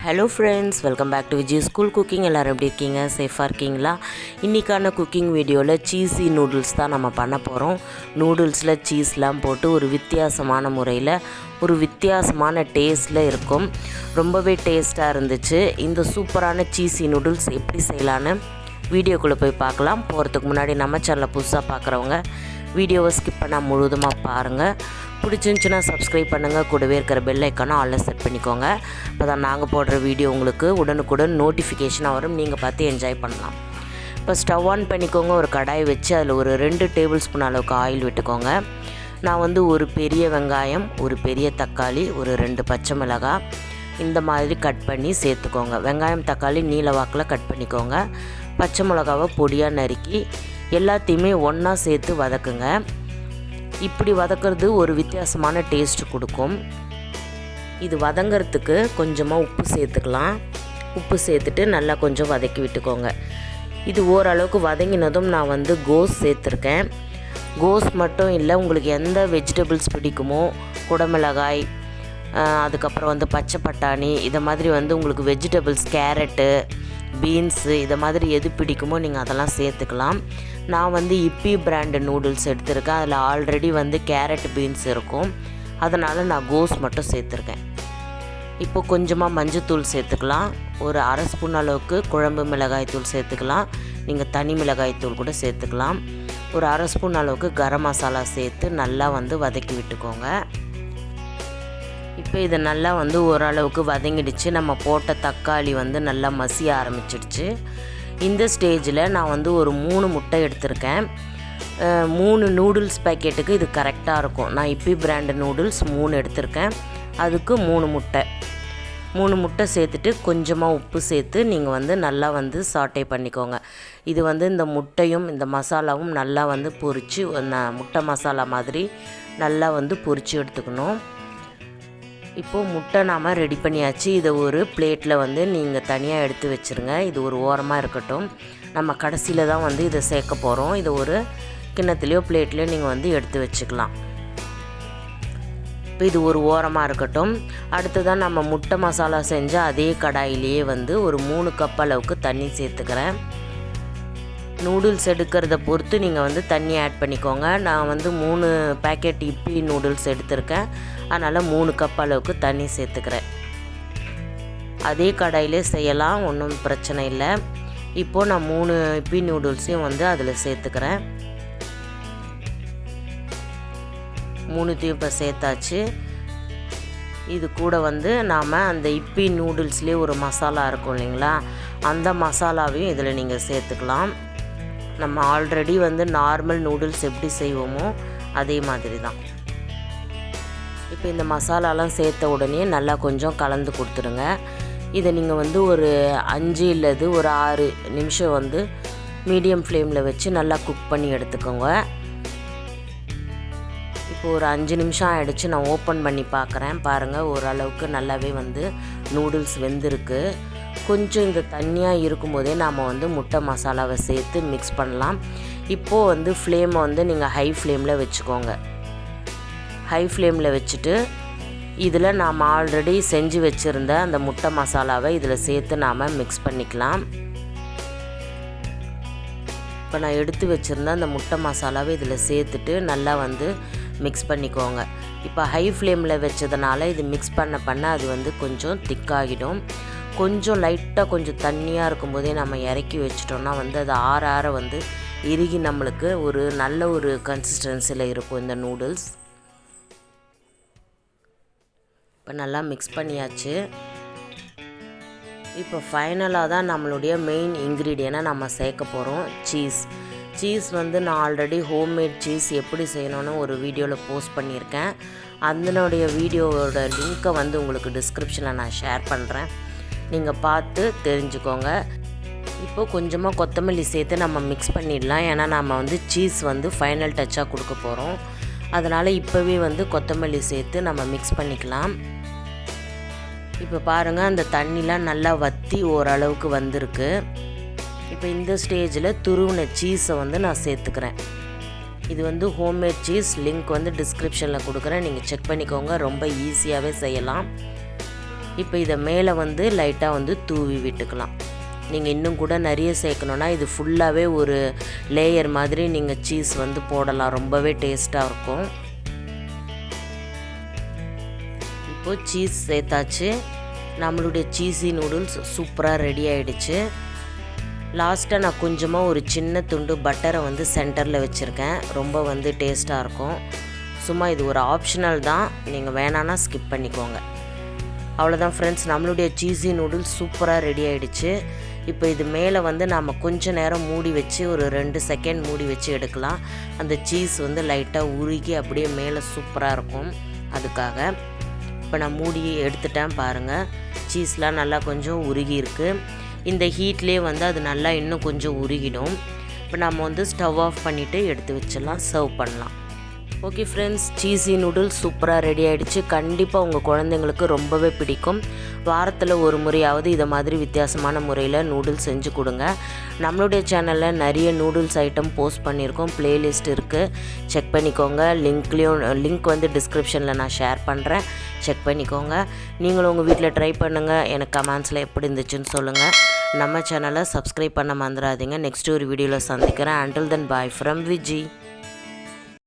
Hello friends, welcome back to Viji school cooking. எல்லோரும் எப்படி இருக்கீங்க? சேஃபாக இருக்கீங்களா? இன்றைக்கான குக்கிங் வீடியோவில் சீஸி நூடுல்ஸ் தான் நம்ம பண்ண போகிறோம். நூடுல்ஸில் சீஸ்லாம் போட்டு ஒரு வித்தியாசமான முறையில் ஒரு வித்தியாசமான டேஸ்ட்டில் இருக்கும். ரொம்பவே டேஸ்ட்டாக இருந்துச்சு. இந்த சூப்பரான சீஸி நூடுல்ஸ் எப்படி செய்யலான்னு வீடியோக்குள்ளே போய் பார்க்கலாம். போகிறதுக்கு முன்னாடி நம்ம சேனலை புதுசாக பார்க்குறவங்க வீடியோவை ஸ்கிப் பண்ணால் முழுவதுமாக பாருங்கள். பிடிச்சிருந்துச்சுன்னா சப்ஸ்கிரைப் பண்ணுங்கள். கூடவே இருக்கிற பெல் ஐக்கானை ஆல்ல செட் பண்ணிக்கோங்க. அப்போ தான் நாங்கள் போடுற வீடியோ உங்களுக்கு உடனுக்குடன் நோட்டிஃபிகேஷனாக வரும். நீங்கள் பார்த்து என்ஜாய் பண்ணலாம். இப்போ ஸ்டவ் ஆன் பண்ணிக்கோங்க. ஒரு கடாய் வச்சு அதில் ஒரு 2 டேபிள் ஸ்பூன் அளவுக்கு ஆயில் விட்டுக்கோங்க. நான் ஒரு பெரிய வெங்காயம், ஒரு பெரிய தக்காளி, ஒரு 2 பச்சை மிளகாய் இந்த மாதிரி கட் பண்ணி சேர்த்துக்கோங்க. வெங்காயம் தக்காளி நீல வாக்கில் கட் பண்ணிக்கோங்க. பச்சை மிளகாவை பொடியாக நறுக்கி எல்லாத்தையுமே ஒன்றா சேர்த்து வதக்குங்க. இப்படி வதக்கிறது ஒரு வித்தியாசமான டேஸ்ட் கொடுக்கும். இது வதங்கிறதுக்கு கொஞ்சமாக உப்பு சேர்த்துக்கலாம். உப்பு சேர்த்துட்டு நல்லா கொஞ்சம் வதக்கி விட்டுக்கோங்க. இது ஓரளவுக்கு வதங்கினதும் நான் கோஸ் சேர்த்துருக்கேன். கோஸ் மட்டும் இல்லை, உங்களுக்கு எந்த வெஜிடபிள்ஸ் பிடிக்குமோ, குடமிளகாய், அதுக்கப்புறம் பச்சை பட்டாணி, இதை மாதிரி உங்களுக்கு வெஜிடபிள்ஸ், கேரட்டு, பீன்ஸு இதை மாதிரி எது பிடிக்குமோ நீங்கள் அதெல்லாம் சேர்த்துக்கலாம். நான் yippee பிராண்டு நூடுல்ஸ் எடுத்திருக்கேன். அதில் ஆல்ரெடி கேரட் பீன்ஸ் இருக்கும். அதனால் நான் கோஸ் மட்டும் சேர்த்துருக்கேன். இப்போ கொஞ்சமாக மஞ்சத்தூள் சேர்த்துக்கலாம். ஒரு அரை ஸ்பூன் அளவுக்கு குழம்பு மிளகாய் தூள் சேர்த்துக்கலாம். நீங்கள் தனி மிளகாய் தூள் கூட சேர்த்துக்கலாம். ஒரு அரை ஸ்பூன் அளவுக்கு கரம் மசாலா சேர்த்து நல்லா வதக்கி விட்டுக்கோங்க. இப்போ இதை நல்லா ஓரளவுக்கு வதங்கிடுச்சு. நம்ம போட்ட தக்காளி நல்லா மசிய ஆரம்பிச்சிடுச்சு. இந்த ஸ்டேஜில் நான் ஒரு 3 முட்டை எடுத்திருக்கேன். 3 நூடுல்ஸ் பேக்கெட்டுக்கு இது கரெக்டாக இருக்கும். நான் yippee பிராண்டு நூடுல்ஸ் 3 எடுத்திருக்கேன். அதுக்கு 3 முட்டை சேர்த்துட்டு கொஞ்சமாக உப்பு சேர்த்து நீங்கள் நல்லா சாட்டே பண்ணிக்கோங்க. இது இந்த முட்டையும் இந்த மசாலாவும் நல்லா பொரித்து முட்டை மசாலா மாதிரி நல்லா பொரித்து எடுத்துக்கணும். இப்போது முட்டை நாம் ரெடி பண்ணியாச்சு. இதை ஒரு பிளேட்டில் நீங்கள் தனியாக எடுத்து வச்சுருங்க. இது ஒரு ஓரமாக இருக்கட்டும். நம்ம கடைசியில் தான் இதை சேர்க்க போகிறோம். இதை ஒரு கிண்ணத்துலேயோ பிளேட்லேயோ நீங்கள் எடுத்து வச்சுக்கலாம். இப்போ இது ஒரு ஓரமாக இருக்கட்டும். அடுத்ததான் நம்ம முட்டை மசாலா செஞ்ச அதே கடாயிலேயே ஒரு 3 கப் அளவுக்கு தண்ணி சேர்த்துக்கிறேன். நூடுல்ஸ் எடுக்கிறத பொறுத்து நீங்கள் தண்ணி ஆட் பண்ணிக்கோங்க. நான் 3 பேக்கெட் yippee நூடுல்ஸ் எடுத்திருக்கேன். அதனால் 3 கப் அளவுக்கு தண்ணி சேர்த்துக்கிறேன். அதே கடாயிலே செய்யலாம், ஒன்றும் பிரச்சனை இல்லை. இப்போது நான் 3 yippee நூடுல்ஸையும் அதில் சேர்த்துக்கிறேன். 3த்தையும் இப்போ சேர்த்தாச்சு. இது கூட நாம் அந்த yippee நூடுல்ஸ்லேயே ஒரு மசாலா இருக்கும் இல்லைங்களா, அந்த மசாலாவையும் இதில் நீங்கள் சேர்த்துக்கலாம். நம்ம ஆல்ரெடி நார்மல் நூடுல்ஸ் எப்படி செய்வோமோ அதே மாதிரி தான். இப்போ இந்த மசாலாலாம் சேர்த்த உடனே நல்லா கொஞ்சம் கலந்து கொடுத்துருங்க. இதை நீங்கள் ஒரு 5 இல்லது ஒரு 6 நிமிஷம் மீடியம் ஃப்ளேமில் வச்சு நல்லா குக் பண்ணி எடுத்துக்கோங்க. இப்போ ஒரு 5 நிமிஷம் ஆகிடுச்சு. நான் ஓப்பன் பண்ணி பார்க்குறேன். பாருங்கள், ஓரளவுக்கு நல்லாவே நூடுல்ஸ் வெந்திருக்கு. கொஞ்சம் இந்த தண்ணியாக இருக்கும்போதே நாம் முட்டை மசாலாவை சேர்த்து மிக்ஸ் பண்ணலாம். இப்போது ஃப்ளேமை நீங்கள் ஹை ஃப்ளேமில் வச்சுக்கோங்க. ஹை ஃப்ளேமில் வச்சுட்டு இதில் நாம் ஆல்ரெடி செஞ்சு வச்சுருந்த அந்த முட்டை மசாலாவை இதில் சேர்த்து நாம் மிக்ஸ் பண்ணிக்கலாம். இப்போ நான் எடுத்து வச்சுருந்த அந்த முட்டை மசாலாவை இதில் சேர்த்துட்டு நல்லா மிக்ஸ் பண்ணிக்கோங்க. இப்போ ஹை ஃப்ளேமில் வச்சதுனால இது மிக்ஸ் பண்ண அது கொஞ்சம் திக்காகிடும். கொஞ்சம் லைட்டாக கொஞ்சம் தண்ணியாக இருக்கும்போதே நம்ம இறக்கி வச்சிட்டோம்னா அது ஆற ஆற இறுகி நம்மளுக்கு ஒரு நல்ல ஒரு கன்சிஸ்டன்சியில் இருக்கும் இந்த நூடுல்ஸ். இப்போ நல்லா மிக்ஸ் பண்ணியாச்சு. இப்போ ஃபைனலாக தான் நம்மளுடைய மெயின் இன்க்ரீடியனை நம்ம சேர்க்க போகிறோம், சீஸ் நான் ஆல்ரெடி ஹோம்மேட் சீஸ் எப்படி செய்யணும்னு ஒரு வீடியோவில் போஸ்ட் பண்ணியிருக்கேன். அதனுடைய வீடியோவோட லிங்க்கை உங்களுக்கு டிஸ்கிரிப்ஷனில் நான் ஷேர் பண்ணுறேன். நீங்கள் பார்த்து தெரிஞ்சுக்கோங்க. இப்போது கொஞ்சமாக கொத்தமல்லி சேர்த்து நம்ம மிக்ஸ் பண்ணிடலாம். ஏன்னா நம்ம சீஸ் ஃபைனல் டச்சாக கொடுக்க போகிறோம். அதனால் இப்போவே கொத்தமல்லி சேர்த்து நம்ம மிக்ஸ் பண்ணிக்கலாம். இப்போ பாருங்கள், அந்த தண்ணிலாம் நல்லா வற்றி ஓரளவுக்கு வந்திருக்கு. இப்போ இந்த ஸ்டேஜில் துருவின சீஸை நான் சேர்த்துக்கிறேன். இது ஹோம்மேட் சீஸ். லிங்க் டிஸ்கிரிப்ஷனில் கொடுக்குறேன், நீங்கள் செக் பண்ணிக்கோங்க. ரொம்ப ஈஸியாகவே செய்யலாம். இப்போ இதை மேலே வந்து லைட்டாக வந்து தூவி விட்டுக்கலாம். நீங்கள் இன்னும் கூட நிறைய சேர்க்கணுன்னா இது ஃபுல்லாகவே ஒரு லேயர் மாதிரி நீங்கள் சீஸ் வந்து போடலாம், ரொம்பவே டேஸ்ட்டாக இருக்கும். இப்போது சீஸ் சேர்த்தாச்சு. நம்மளுடைய சீஸி நூடுல்ஸ் சூப்பராக ரெடி ஆகிடுச்சு. லாஸ்ட்டாக நான் கொஞ்சமாக ஒரு சின்ன துண்டு பட்டரை வந்து சென்டரில் வச்சுருக்கேன். ரொம்ப வந்து டேஸ்ட்டாக இருக்கும். சும்மா இது ஒரு ஆப்ஷனல் தான், நீங்கள் வேணான்னா ஸ்கிப் பண்ணிக்கோங்க. அவ்வளோதான் ஃப்ரெண்ட்ஸ், நம்மளுடைய சீஸி நூடுல்ஸ் சூப்பராக ரெடி ஆகிடுச்சு. இப்போ இது மேலே வந்து நம்ம கொஞ்சம் நேரம் மூடி வச்சு ஒரு 2 செகண்ட் மூடி வச்சு எடுக்கலாம். அந்த சீஸ் வந்து லைட்டாக உருகி அப்படியே மேலே சூப்பராக இருக்கும். அதுக்காக இப்போ நான் மூடி எடுத்துட்டேன் பாருங்கள். சீஸ்லாம் நல்லா கொஞ்சம் உருகி இருக்குது. இந்த ஹீட்லேயே வந்து அது நல்லா இன்னும் கொஞ்சம் உருகிடும். இப்போ நம்ம வந்து ஸ்டவ் ஆஃப் பண்ணிவிட்டு எடுத்து வச்சிடலாம், சர்வ் பண்ணலாம். ஓகே ஃப்ரெண்ட்ஸ், சீஸி நூடுல்ஸ் சூப்பராக ரெடி ஆகிடுச்சு. கண்டிப்பாக உங்கள் குழந்தைங்களுக்கு ரொம்பவே பிடிக்கும். வாரத்தில் ஒரு முறையாவது இதை மாதிரி வித்தியாசமான முறையில் நூடுல்ஸ் செஞ்சு கொடுங்க. நம்மளுடைய சேனலில் நிறைய நூடுல்ஸ் ஐட்டம் போஸ்ட் பண்ணியிருக்கோம், ப்ளேலிஸ்ட் இருக்குது, செக் பண்ணிக்கோங்க. லிங்க் வந்து டிஸ்கிரிப்ஷனில் நான் ஷேர் பண்ணுறேன், செக் பண்ணிக்கோங்க. நீங்களும் உங்கள் வீட்டில் ட்ரை பண்ணுங்கள், எனக்கு கமெண்ட்ஸில் எப்படி இருந்துச்சுன்னு சொல்லுங்கள். நம்ம சேனலை சப்ஸ்கிரைப் பண்ண மறந்துடாதீங்க. நெக்ஸ்ட் ஒரு வீடியோவில் சந்திக்கிறேன். Until then, bye from Vijis.